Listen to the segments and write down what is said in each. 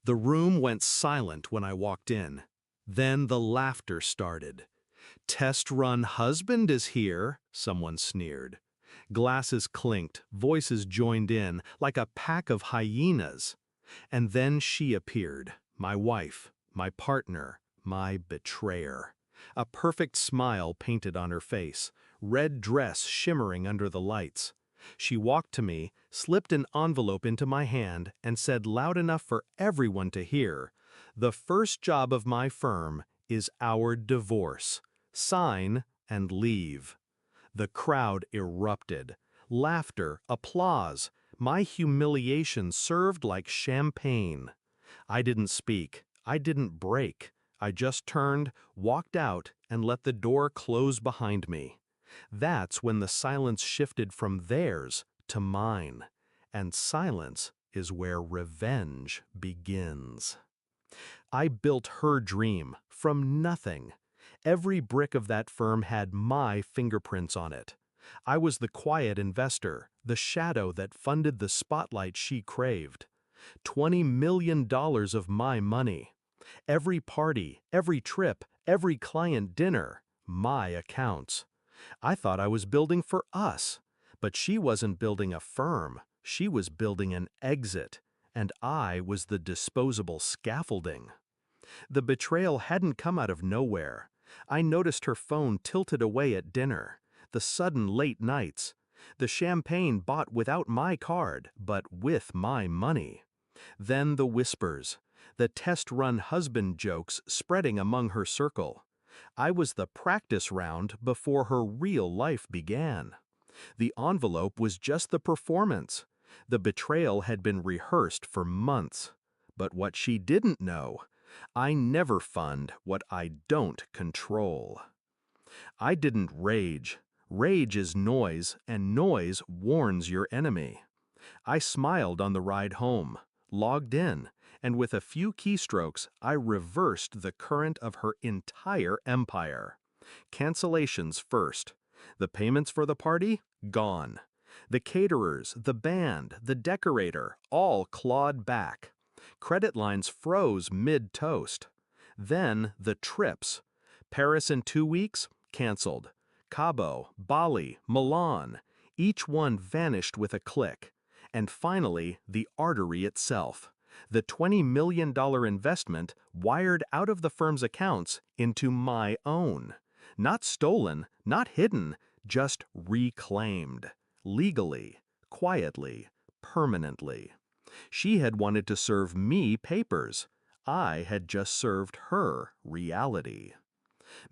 The room went silent when I walked in. Then the laughter started. "Test run husband is here," someone sneered. Glasses clinked, voices joined in, like a pack of hyenas. And then she appeared, my wife, my partner, my betrayer. A perfect smile painted on her face, red dress shimmering under the lights. She walked to me, slipped an envelope into my hand, and said loud enough for everyone to hear, "The first job of my firm is our divorce. Sign and leave." The crowd erupted. Laughter, applause. My humiliation served like champagne. I didn't speak. I didn't break. I just turned, walked out, and let the door close behind me. That's when the silence shifted from theirs to mine. And silence is where revenge begins. I built her dream from nothing. Every brick of that firm had my fingerprints on it. I was the quiet investor, the shadow that funded the spotlight she craved. $20 million of my money. Every party, every trip, every client dinner, my accounts. I thought I was building for us, but she wasn't building a firm. She was building an exit, and I was the disposable scaffolding. The betrayal hadn't come out of nowhere. I noticed her phone tilted away at dinner, the sudden late nights, the champagne bought without my card, but with my money. Then the whispers, the test-run husband jokes spreading among her circle. I was the practice round before her real life began. The envelope was just the performance. The betrayal had been rehearsed for months. But what she didn't know, I never fund what I don't control. I didn't rage. Rage is noise, and noise warns your enemy. I smiled on the ride home, logged in, and with a few keystrokes, I reversed the current of her entire empire. Cancellations first. The payments for the party? Gone. The caterers, the band, the decorator, all clawed back. Credit lines froze mid-toast. Then the trips. Paris in 2 weeks? Canceled. Cabo, Bali, Milan. Each one vanished with a click. And finally, the artery itself. The $20 million investment wired out of the firm's accounts into my own. Not stolen, not hidden, just reclaimed. Legally, quietly, permanently. She had wanted to serve me papers. I had just served her reality.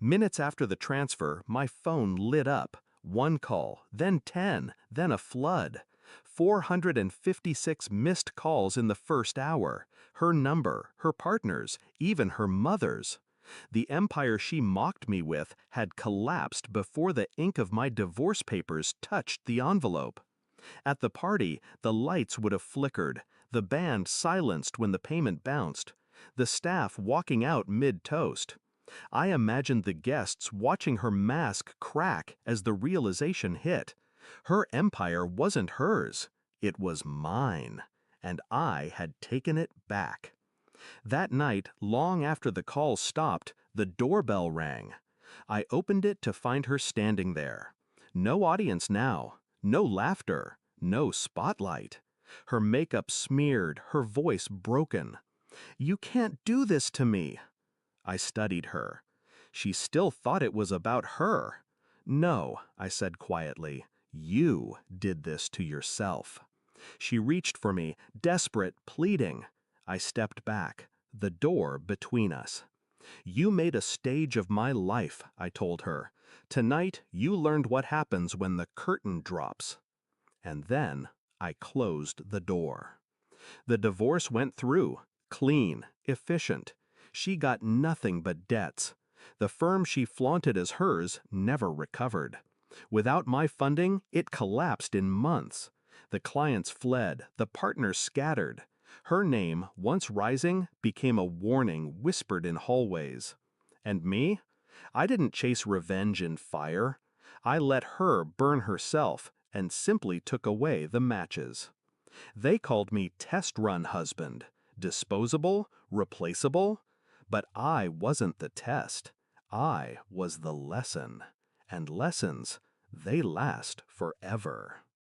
Minutes after the transfer, my phone lit up. 1 call, then 10, then a flood. 456 missed calls in the first hour. Her number, her partner's, even her mother's. The empire she mocked me with had collapsed before the ink of my divorce papers touched the envelope. At the party, the lights would have flickered, the band silenced when the payment bounced, the staff walking out mid-toast. I imagined the guests watching her mask crack as the realization hit. Her empire wasn't hers, it was mine, and I had taken it back. That night, long after the call stopped, the doorbell rang. I opened it to find her standing there. No audience now, no laughter, no spotlight. Her makeup smeared, her voice broken. "You can't do this to me." I studied her. She still thought it was about her. "No," I said quietly, "you did this to yourself." She reached for me, desperate, pleading. I stepped back, the door between us. "You made a stage of my life," I told her. "Tonight, you learned what happens when the curtain drops." And then I closed the door. The divorce went through, clean, efficient. She got nothing but debts. The firm she flaunted as hers never recovered. Without my funding, it collapsed in months. The clients fled, the partners scattered. Her name, once rising, became a warning whispered in hallways. And me? I didn't chase revenge in fire. I let her burn herself and simply took away the matches. They called me test run husband, disposable, replaceable. But I wasn't the test. I was the lesson. And lessons, they last forever.